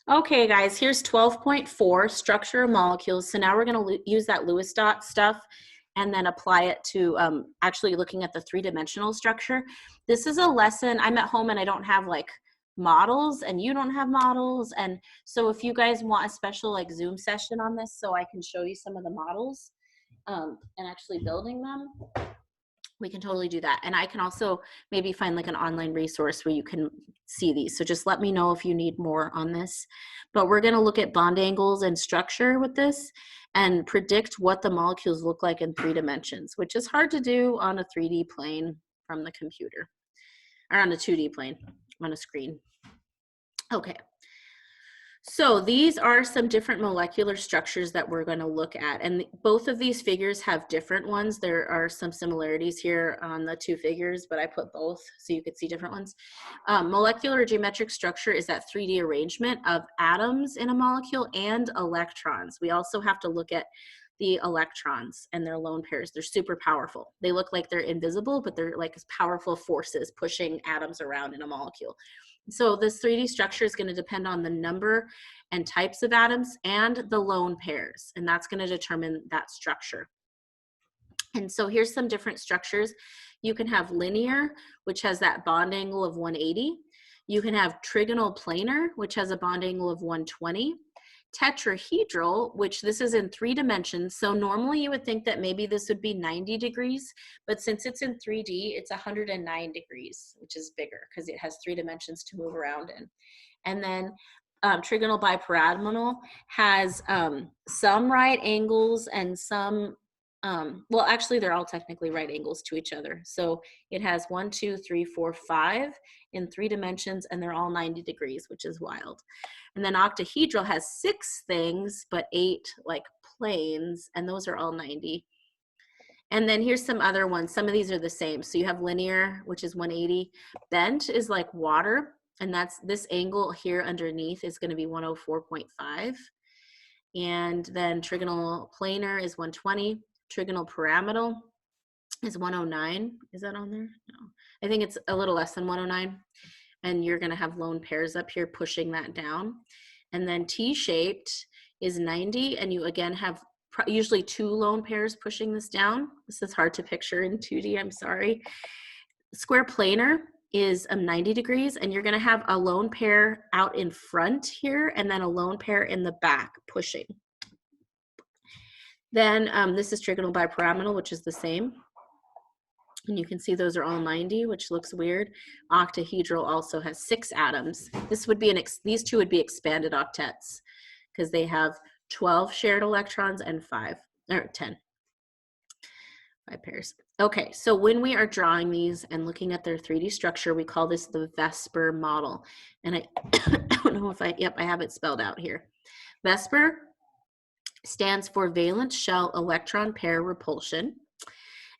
Okay, guys, here's 12.4, structure of molecules. So now we're going to use that Lewis dot stuff and then apply it to actually looking at the three-dimensional structure. This is a lesson. I'm at home and I don't have like models and you don't have models. And so if you guys want a special like Zoom session on this so I can show you some of the models and actually building them, we can totally do that. And I can also maybe find like an online resource where you can see these. So just let me know if you need more on this. But we're going to look at bond angles and structure with this and predict what the molecules look like in 3 dimensions, which is hard to do on a 3D plane from the computer, or on a 2D plane on a screen. Okay. So these are some different molecular structures that we're going to look at, and both of these figures have different ones. There are some similarities here on the 2 figures, but I put both so you could see different ones. Molecular geometric structure is that 3D arrangement of atoms in a molecule and electrons. We also have to look at the electrons and their lone pairs. They're super powerful. They look like they're invisible, but they're like powerful forces pushing atoms around in a molecule. So this 3D structure is going to depend on the number and types of atoms and the lone pairs, and that's going to determine that structure. And so here's some different structures. You can have linear, which has that bond angle of 180. You can have trigonal planar, which has a bond angle of 120. Tetrahedral, which this is in 3 dimensions. So normally you would think that maybe this would be 90 degrees, but since it's in 3D, it's 109 degrees, which is bigger because it has 3 dimensions to move around in. And then trigonal bipyramidal has some right angles and some, well, actually they're all technically right angles to each other. So it has 1, 2, 3, 4, 5 in 3 dimensions, and they're all 90 degrees, which is wild. And then octahedral has 6 things, but 8 like planes, and those are all 90. And then here's some other ones. Some of these are the same. So you have linear, which is 180. Bent is like water, and that's this angle here underneath is going to be 104.5. And then trigonal planar is 120. Trigonal pyramidal is 109. Is that on there? No. I think it's a little less than 109. And you're going to have lone pairs up here pushing that down. And then T-shaped is 90, and you again have usually 2 lone pairs pushing this down. This is hard to picture in 2D, I'm sorry. Square planar is 90 degrees, and you're going to have a lone pair out in front here and then a lone pair in the back pushing. Then this is trigonal bipyramidal, which is the same. And you can see those are all 90, which looks weird. Octahedral also has 6 atoms. This would be these 2 would be expanded octets because they have 12 shared electrons and 5 or 10. 5 pairs. Okay, so when we are drawing these and looking at their 3D structure, we call this the VSEPR model. And I don't know if I have it spelled out here. VSEPR stands for valence shell electron pair repulsion.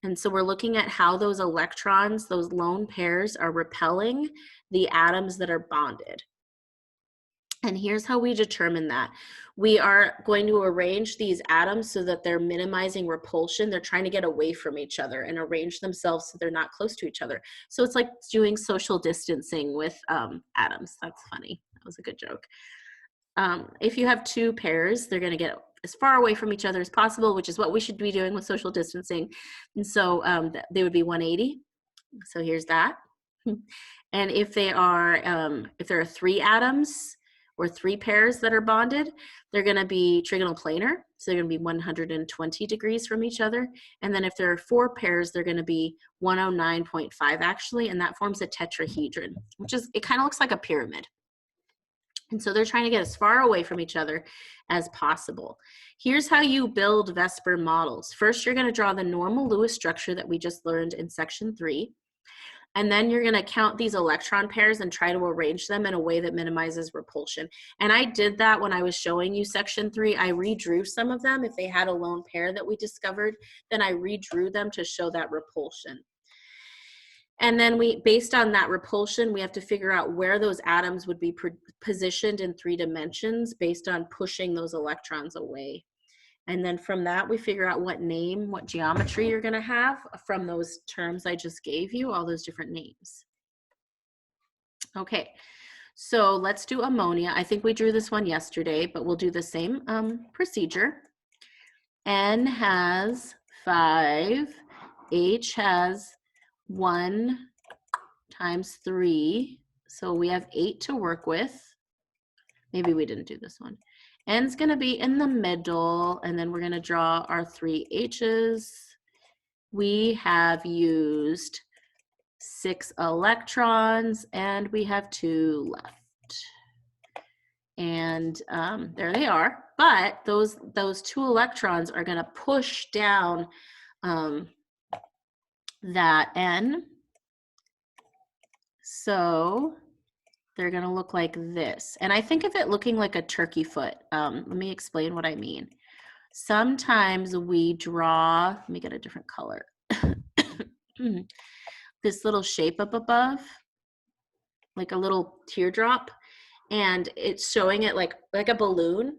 And so we're looking at how those electrons, those lone pairs, are repelling the atoms that are bonded. And here's how we determine that. We are going to arrange these atoms so that they're minimizing repulsion. They're trying to get away from each other and arrange themselves so they're not close to each other. So it's like doing social distancing with atoms. That's funny. That was a good joke. If you have 2 pairs, they're going to get as far away from each other as possible, which is what we should be doing with social distancing. And so they would be 180. So here's that. And if they are, if there are 3 atoms or 3 pairs that are bonded, they're going to be trigonal planar. So they're going to be 120 degrees from each other. And then if there are 4 pairs, they're going to be 109.5 actually, and that forms a tetrahedron, which is, it kind of looks like a pyramid. And so they're trying to get as far away from each other as possible. Here's how you build VSEPR models. First, you're going to draw the normal Lewis structure that we just learned in section 3. And then you're going to count these electron pairs and try to arrange them in a way that minimizes repulsion. And I did that when I was showing you section 3. I redrew some of them. If they had a lone pair that we discovered, then I redrew them to show that repulsion. And then based on that repulsion, we have to figure out where those atoms would be positioned in 3 dimensions based on pushing those electrons away. And then from that, we figure out what name, what geometry you're going to have from those terms I just gave you, all those different names. Okay, So let's do ammonia. I think we drew this one yesterday, but we'll do the same procedure. N has 5, H has 1 times 3. So we have 8 to work with. Maybe we didn't do this one. N's going to be in the middle, and then we're going to draw our 3 H's. We have used 6 electrons, and we have 2 left. And there they are. But those 2 electrons are going to push down that N. So they're going to look like this. And I think of it looking like a turkey foot. Let me explain what I mean. Sometimes we draw, let me get a different color. This little shape up above, like a little teardrop, and it's showing it like a balloon.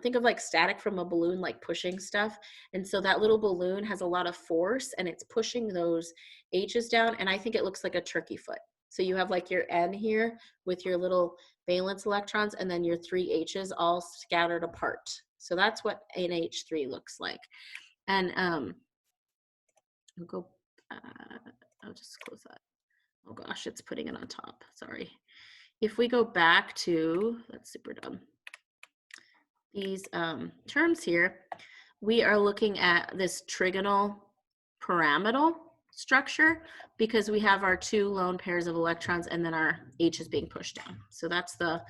Think of like static from a balloon, like pushing stuff. And so that little balloon has a lot of force and it's pushing those H's down. And I think it looks like a turkey foot. So you have like your N here with your little valence electrons and then your 3 H's all scattered apart. So that's what NH3 looks like. And I'll just close that. Oh gosh, it's putting it on top, sorry. If we go back to, that's super dumb, these terms here, we are looking at this trigonal pyramidal structure because we have our 2 lone pairs of electrons and then our H is being pushed down. So that's the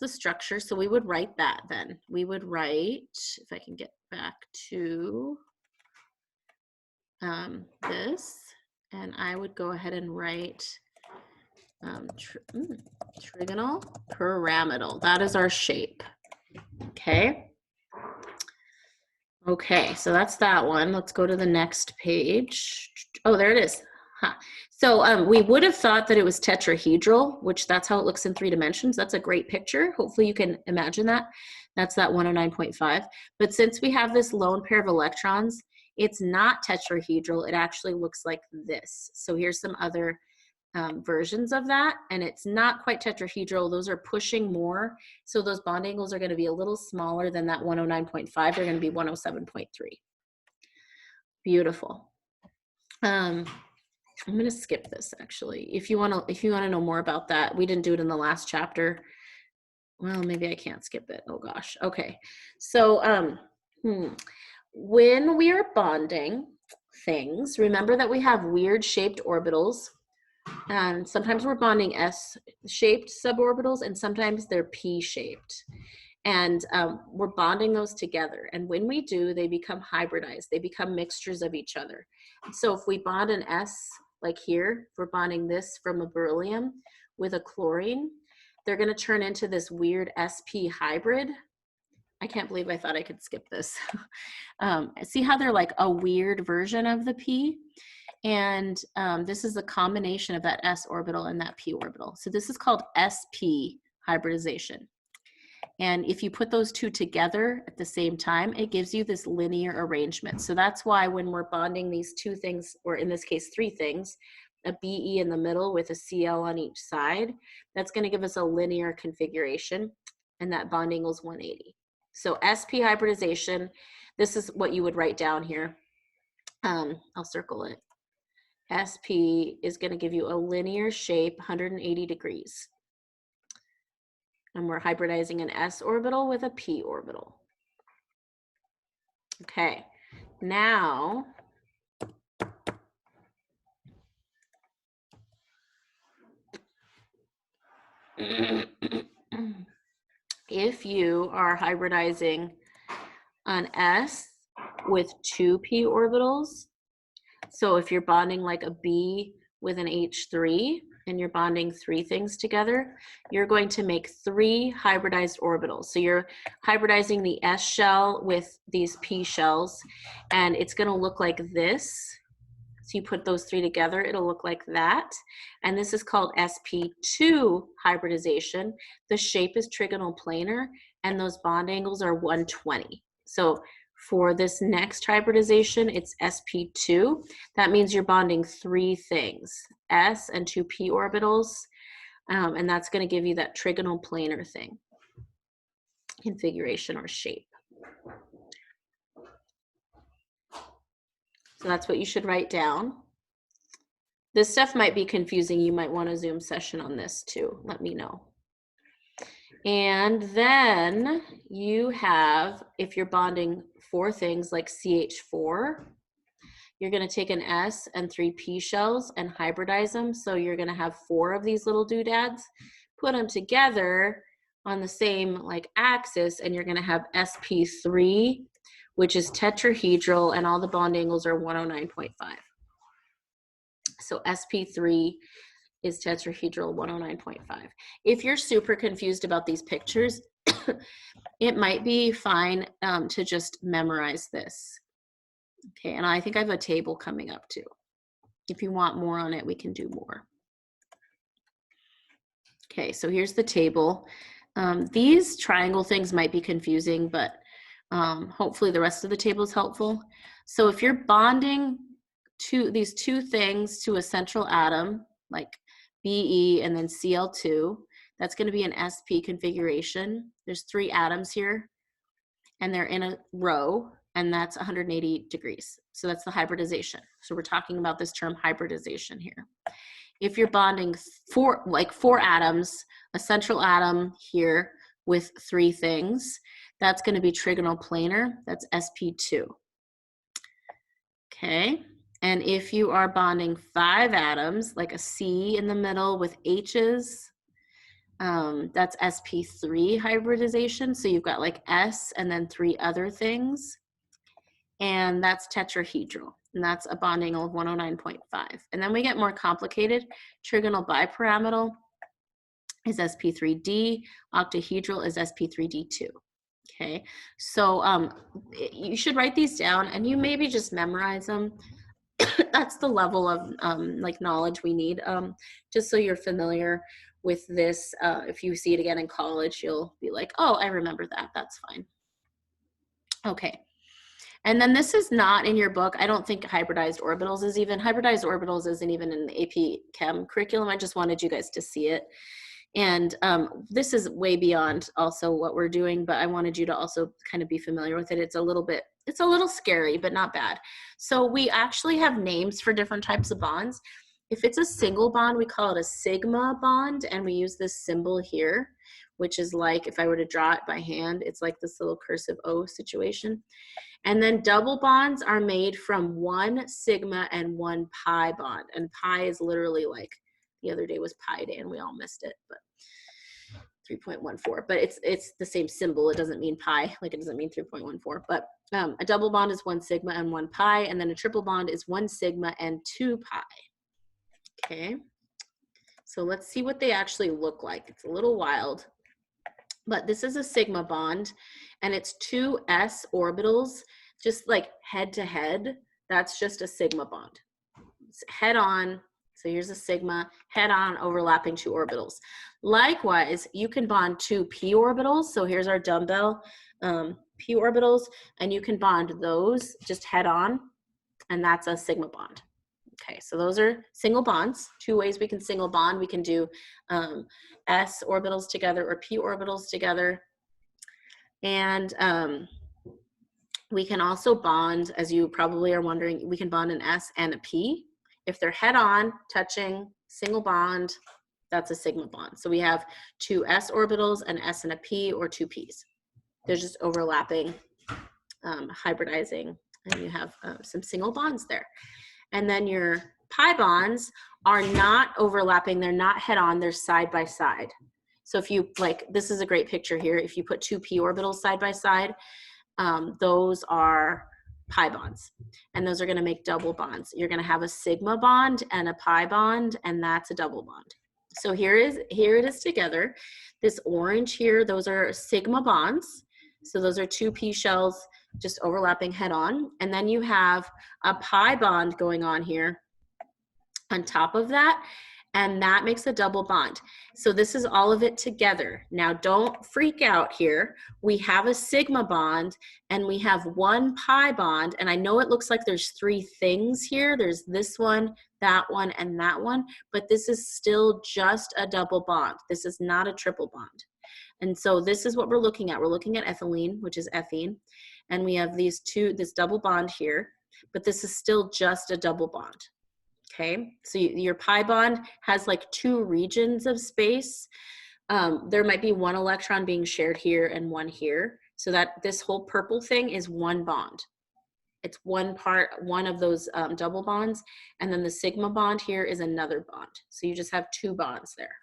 structure. So we would write that then. We would write, if I can get back to this, and I would go ahead and write trigonal pyramidal. That is our shape. Okay. Okay, so that's that one. Let's go to the next page. Oh, there it is. Huh. So we would have thought that it was tetrahedral, which that's how it looks in 3 dimensions. That's a great picture. Hopefully you can imagine that. That's that 109.5. But since we have this lone pair of electrons, it's not tetrahedral. It actually looks like this. So here's some other versions of that, and it's not quite tetrahedral. Those are pushing more, so those bond angles are going to be a little smaller than that 109.5. They're going to be 107.3. Beautiful. I'm going to skip this actually. If you want to know more about that, we didn't do it in the last chapter. Well, maybe I can't skip it. Oh gosh. Okay. So when we are bonding things, remember that we have weird shaped orbitals. And sometimes we're bonding S-shaped suborbitals, and sometimes they're P-shaped. And we're bonding those together. And when we do, they become hybridized. They become mixtures of each other. So if we bond an S, like here, if we're bonding this from a beryllium with a chlorine, they're going to turn into this weird SP hybrid. I can't believe I thought I could skip this. See how they're like a weird version of the P? And this is a combination of that S orbital and that P orbital. So this is called SP hybridization. And if you put those 2 together at the same time, it gives you this linear arrangement. So that's why when we're bonding these 2 things, or in this case 3 things, a BE in the middle with a CL on each side, that's going to give us a linear configuration, and that bond angle is 180. So SP hybridization, this is what you would write down here. I'll circle it. SP is going to give you a linear shape, 180 degrees. And we're hybridizing an S orbital with a P orbital. Okay, now if you are hybridizing an S with 2 P orbitals, so if you're bonding like a B with an H3 and you're bonding 3 things together, you're going to make 3 hybridized orbitals. So you're hybridizing the S shell with these P shells, and it's going to look like this. So you put those 3 together, it'll look like that. And this is called sp2 hybridization. The shape is trigonal planar, and those bond angles are 120. So for this next hybridization, it's sp2. That means you're bonding 3 things, S and 2 p orbitals, And that's going to give you that trigonal planar thing, configuration or shape. So that's what you should write down. This stuff might be confusing. You might want a Zoom session on this too. Let me know. And then you have, if you're bonding 4 things like CH4, you're going to take an S and 3 P shells and hybridize them. So you're going to have 4 of these little doodads, put them together on the same like axis, and you're going to have sp3, which is tetrahedral, and all the bond angles are 109.5. So sp3 is tetrahedral 109.5. If you're super confused about these pictures, it might be fine to just memorize this. Okay, and I think I have a table coming up too. If you want more on it, we can do more. Okay, so here's the table. These triangle things might be confusing, but hopefully the rest of the table is helpful. So if you're bonding these 2 things to a central atom, like Be and then Cl2, that's going to be an sp configuration. There's 3 atoms here, and they're in a row, and that's 180 degrees. So that's the hybridization. So we're talking about this term hybridization here. If you're bonding 4 atoms, a central atom here with 3 things, that's going to be trigonal planar. That's sp2. Okay. And if you are bonding 5 atoms, like a C in the middle with H's, that's sp3 hybridization. So you've got like S and then 3 other things. And that's tetrahedral. And that's a bond angle of 109.5. And then we get more complicated. Trigonal bipyramidal is sp3d. Octahedral is sp3d2. Okay, so you should write these down, and you maybe just memorize them. That's the level of like knowledge we need, just so you're familiar with this. If you see it again in college, you'll be like, oh, I remember that. That's fine. Okay. And then this is not in your book. I don't think hybridized orbitals is even, hybridized orbitals isn't even in the AP Chem curriculum. I just wanted you guys to see it. And this is way beyond also what we're doing, but I wanted you to also kind of be familiar with it. It's a little scary, but not bad. So we actually have names for different types of bonds. If it's a single bond, we call it a sigma bond, and we use this symbol here, which is like, if I were to draw it by hand, it's like this little cursive O situation. And then double bonds are made from 1 sigma and 1 pi bond. And pi is literally like, the other day was Pi Day and we all missed it, but 3.14. But it's the same symbol. It doesn't mean pi, like it doesn't mean 3.14. But a double bond is 1 sigma and 1 pi, and then a triple bond is 1 sigma and 2 pi. Okay, so let's see what they actually look like. It's a little wild, but this is a sigma bond, and it's 2 s orbitals, just like head to head. That's just a sigma bond. It's head on. So here's a sigma, head on, overlapping 2 orbitals. Likewise, you can bond 2 p orbitals. So here's our dumbbell p orbitals, and you can bond those just head on, and that's a sigma bond. Okay, so those are single bonds. 2 ways we can single bond. We can do s orbitals together or p orbitals together. And we can also bond, as you probably are wondering, we can bond an s and a p. If they're head on, touching, single bond, that's a sigma bond. So we have 2 s orbitals, an s and a p, or 2 p's. They're just overlapping, hybridizing, and you have some single bonds there. And then your pi bonds are not overlapping. They're not head on. They're side by side. So if you, like, this is a great picture here. If you put 2 p orbitals side by side, those are pi bonds, and those are going to make double bonds. You're going to have a sigma bond and a pi bond, and that's a double bond. So here it is together. This orange here, those are sigma bonds. So those are 2 p shells just overlapping head on, and then you have a pi bond going on here on top of that, and that makes a double bond. So this is all of it together. Now don't freak out here. We have a sigma bond and we have one pi bond, and I know it looks like there's three things here. There's this one, that one, and that one, but this is still just a double bond. This is not a triple bond. And so this is what we're looking at. We're looking at ethylene, which is ethene, and we have these two, this double bond here, but this is still just a double bond. Okay, so your pi bond has like two regions of space. There might be one electron being shared here and one here, so that this whole purple thing is one bond. It's one part, one of those double bonds, and then the sigma bond here is another bond. So you just have two bonds there.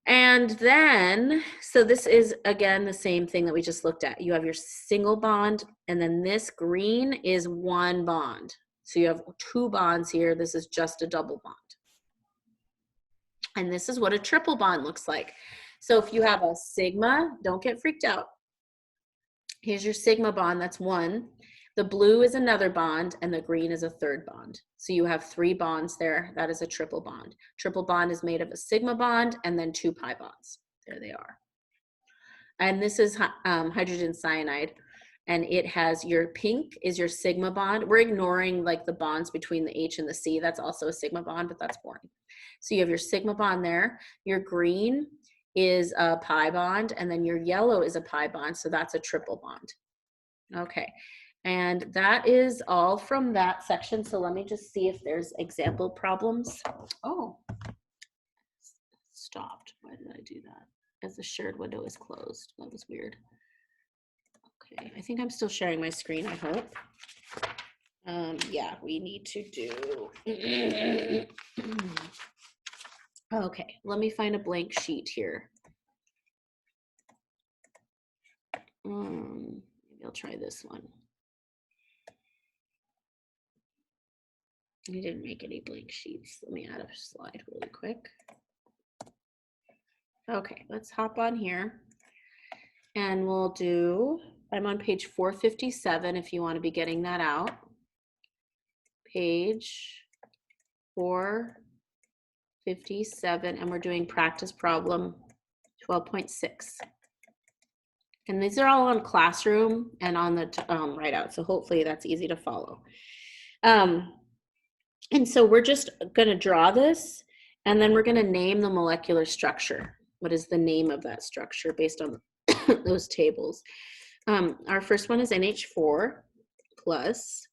And then, so this is, again, the same thing that we just looked at. You have your single bond, and then this green is one bond. So you have two bonds here. This is just a double bond. And this is what a triple bond looks like. So if you have a sigma, don't get freaked out. Here's your sigma bond, that's one. The blue is another bond, and the green is a third bond. So you have three bonds there. That is a triple bond. Triple bond is made of a sigma bond and then two pi bonds. There they are. And this is hydrogen cyanide, and it has your pink is your sigma bond. We're ignoring like the bonds between the H and the C. That's also a sigma bond, but that's boring. So you have your sigma bond there. Your green is a pi bond, and then your yellow is a pi bond, so that's a triple bond. Okay, and that is all from that section. So let me just see if there's example problems. Oh, stopped. Why did I do that? As the shared window is closed. That was weird. Okay, I think I'm still sharing my screen, I hope. Yeah, we need to do. Okay, let me find a blank sheet here. Maybe I'll try this one. I didn't make any blank sheets. Let me add a slide really quick. Okay, let's hop on here and we'll do, I'm on page 457 if you want to be getting that out. Page 457, and we're doing practice problem 12.6. And these are all on Classroom and on the write out, so hopefully that's easy to follow. And so we're just going to draw this, and then we're going to name the molecular structure. What is the name of that structure based on those tables? Our first one is NH4 plus.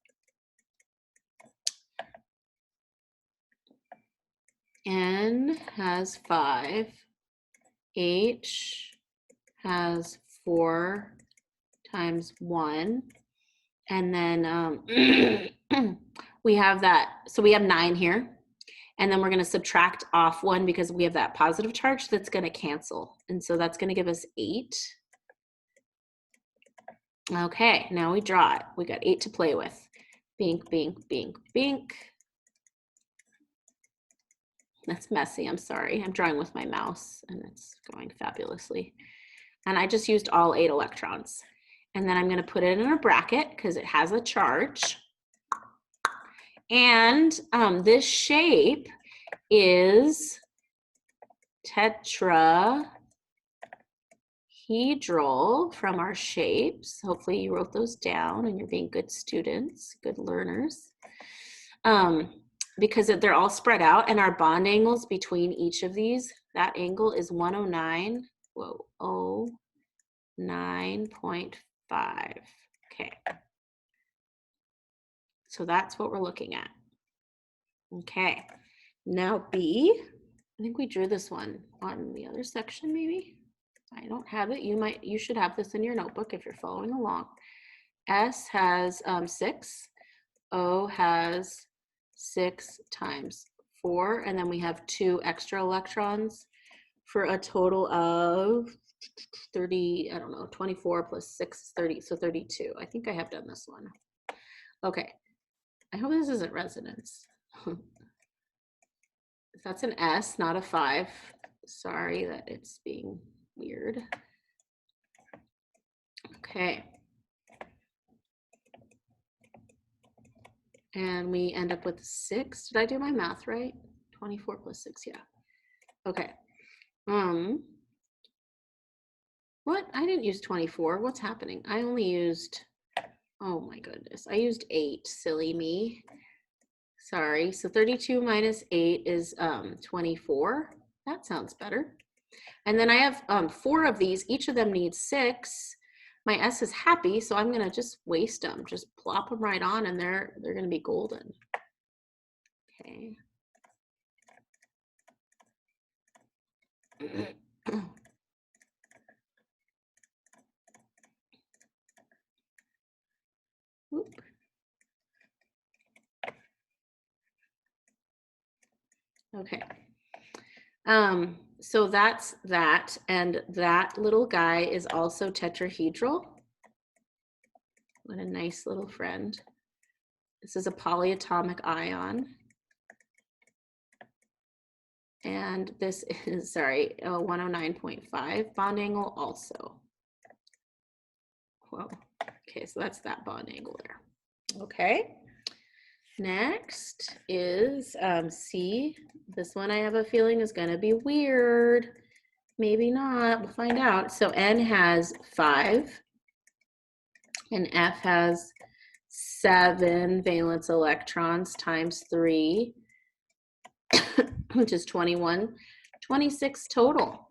N has 5. H has 4 times 1. And then we have that, so we have 9 here. And then we're going to subtract off 1 because we have that positive charge that's going to cancel. And so that's going to give us 8. Okay, now we draw it. We got 8 to play with. Bink, bink, bink, bink. That's messy, I'm sorry. I'm drawing with my mouse and it's going fabulously. And I just used all 8 electrons. And then I'm going to put it in a bracket because it has a charge. And this shape is tetrahedral from our shapes. Hopefully you wrote those down and you're being good students, good learners. Because they're all spread out, and our bond angles between each of these, that angle is 109, whoa, 9.5. Okay. So that's what we're looking at. Okay. Now B, I think we drew this one on the other section maybe. I don't have it. You should have this in your notebook if you're following along. S has 6. O has 6 times 4, and then we have 2 extra electrons for a total of 30, I don't know, 24 plus 6, 30, so 32. I think I have done this one. Okay, I hope this isn't resonance. That's an S, not a 5. Sorry that it's being weird. Okay. And we end up with 6. Did I do my math right? 24 plus 6, yeah. Okay. What? I didn't use 24. What's happening? I only used, oh my goodness. I used 8. Silly me. Sorry. So 32 minus 8 is 24. That sounds better. And then I have 4 of these. Each of them needs 6. My S is happy, so I'm gonna just waste them. Just plop them right on, and they're gonna be golden. Okay. Oop. Okay. So that's that, and that little guy is also tetrahedral. What a nice little friend. This is a polyatomic ion. And this is, sorry, 109.5 bond angle also. Whoa. Okay, so that's that bond angle there. Okay. Next is C. This one I have a feeling is going to be weird. Maybe not. We'll find out. So N has 5 and F has 7 valence electrons times 3, which is 21, 26 total.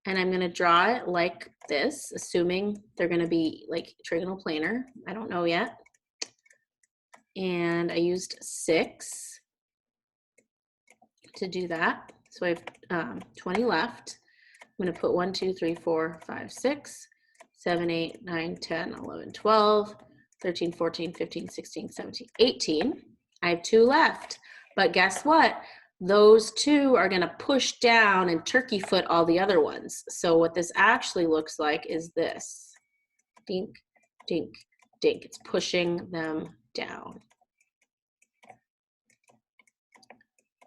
And I'm going to draw it like this, assuming they're going to be like trigonal planar. I don't know yet. And I used 6 to do that. So I have 20 left. I'm going to put 1, 2, 3, 4, 5, 6, 7, 8, 9, 10, 11, 12, 13, 14, 15, 16, 17, 18. I have 2 left. But guess what? Those 2 are going to push down and turkey foot all the other ones. So what this actually looks like is this. Dink, dink, dink. It's pushing them down.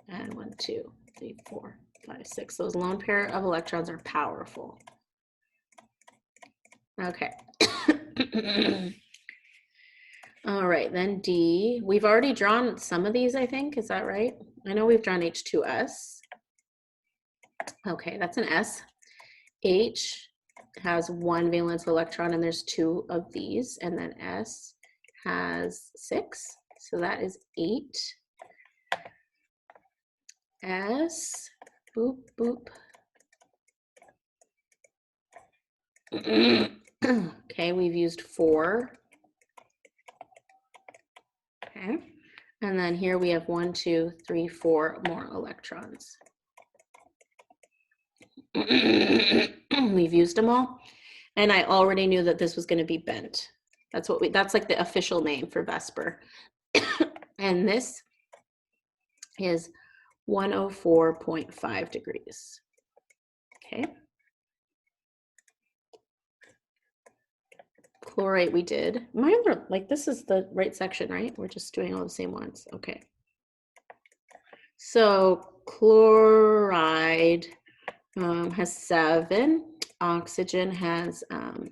And 1, 2, 3, 4, 5, 6. Those lone pair of electrons are powerful. Okay. All right, then D. We've already drawn some of these, I think. Is that right? I know we've drawn H2S. Okay, that's an S. H has 1 valence electron, and there's 2 of these. And then S has 6. So that is 8. S, boop, boop. Okay, we've used 4. Okay, and then here we have 1, 2, 3, 4 more electrons. We've used them all, and I already knew that this was going to be bent. That's like the official name for VSEPR. And this is 104.5 degrees. Okay. Chlorite we did. Mine were like, this is the right section, right? We're just doing all the same ones. Okay. So chloride has 7. Oxygen has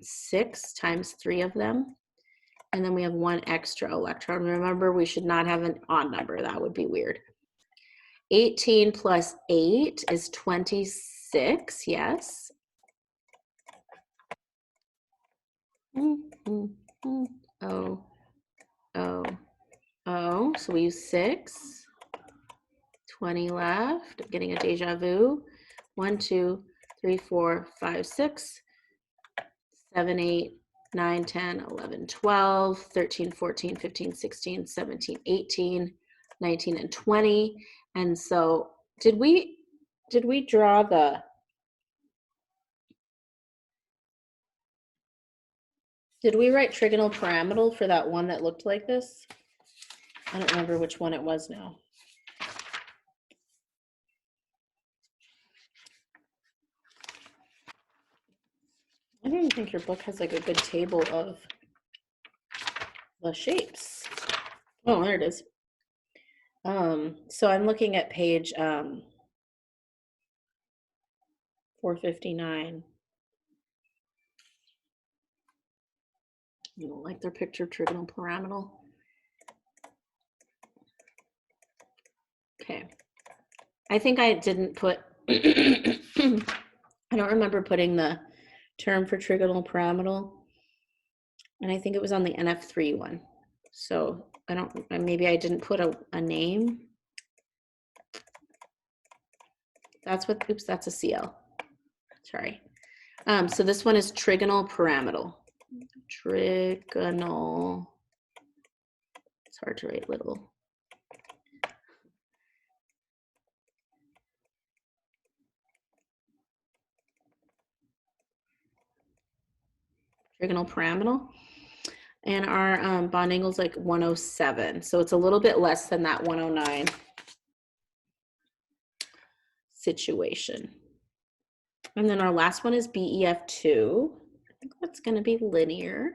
6 times 3 of them. And then we have 1 extra electron. Remember, we should not have an odd number. That would be weird. 18 plus 8 is 26. Yes. Oh. So we use 6. 20 left. I'm getting a deja vu. 1, 2, 3, 4, 5, 6, 7, 8, 9, 10, 11, 12, 13, 14, 15, 16, 17, 18, 19, and 20. And so did we draw the, did we write trigonal pyramidal for that one that looked like this? I don't remember which one it was now. I don't even think your book has like a good table of the shapes. Oh, there it is. So I'm looking at page 459. You don't like their picture of trigonal pyramidal? Okay. I think I didn't put, I don't remember putting the term for trigonal pyramidal. And I think it was on the NF3 one. So I don't, maybe I didn't put a name. That's what, oops, that's a CL. Sorry. So this one is trigonal pyramidal. Trigonal, it's hard to write little. Trigonal pyramidal. And our bond angle is like 107. So it's a little bit less than that 109 situation. And then our last one is BEF2. I think that's going to be linear.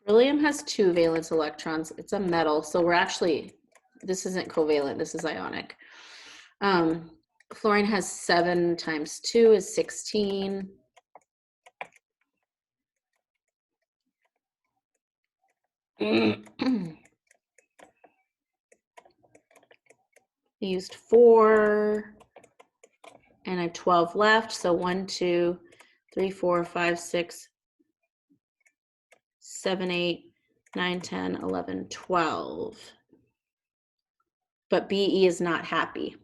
Beryllium has 2 valence electrons. It's a metal, so we're actually, this isn't covalent, this is ionic. Fluorine has 7 times 2 is 16. I used 4, and I have 12 left. So 1, 2, 3, 4, 5, 6, 7, 8, 9, 10, 11, 12. But BE is not happy.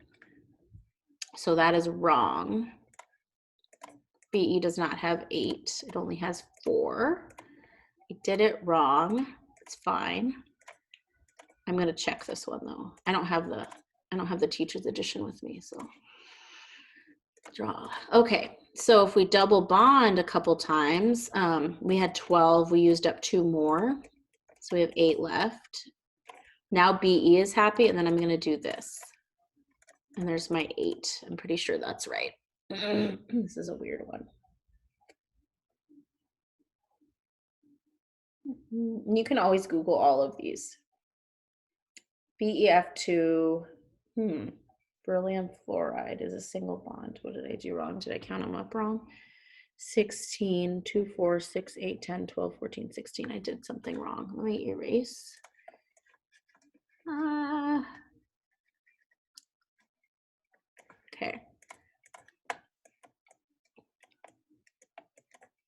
So that is wrong. BE does not have 8. It only has 4. I did it wrong. It's fine. I'm going to check this one though. I don't have the teacher's edition with me, so draw. Okay, so if we double bond a couple times, we had 12, we used up 2 more. So we have 8 left. Now BE is happy, and then I'm going to do this. And there's my 8. I'm pretty sure that's right. This is a weird one. You can always Google all of these. BEF2, beryllium fluoride is a single bond. What did I do wrong? Did I count them up wrong? 16, 2, 4, 6, 8, 10, 12, 14, 16. I did something wrong. Let me erase. Okay.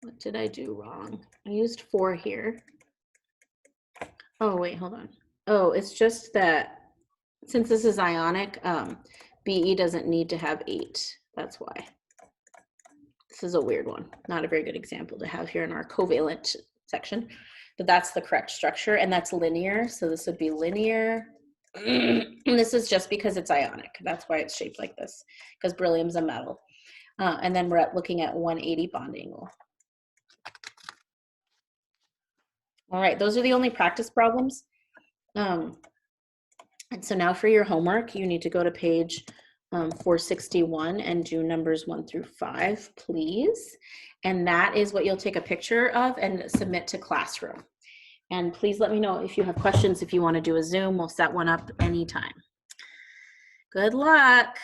What did I do wrong? I used 4 here. Oh, wait, hold on. Oh, it's just that since this is ionic, BE doesn't need to have 8. That's why. This is a weird one. Not a very good example to have here in our covalent section, but that's the correct structure, and that's linear. So this would be linear. And this is just because it's ionic. That's why it's shaped like this, because beryllium's a metal. And then we're looking at 180 bond angle. All right, those are the only practice problems. And so now for your homework, you need to go to page 461 and do numbers 1 through 5, please. And that is what you'll take a picture of and submit to Classroom. And please let me know if you have questions. If you want to do a Zoom, we'll set one up anytime. Good luck.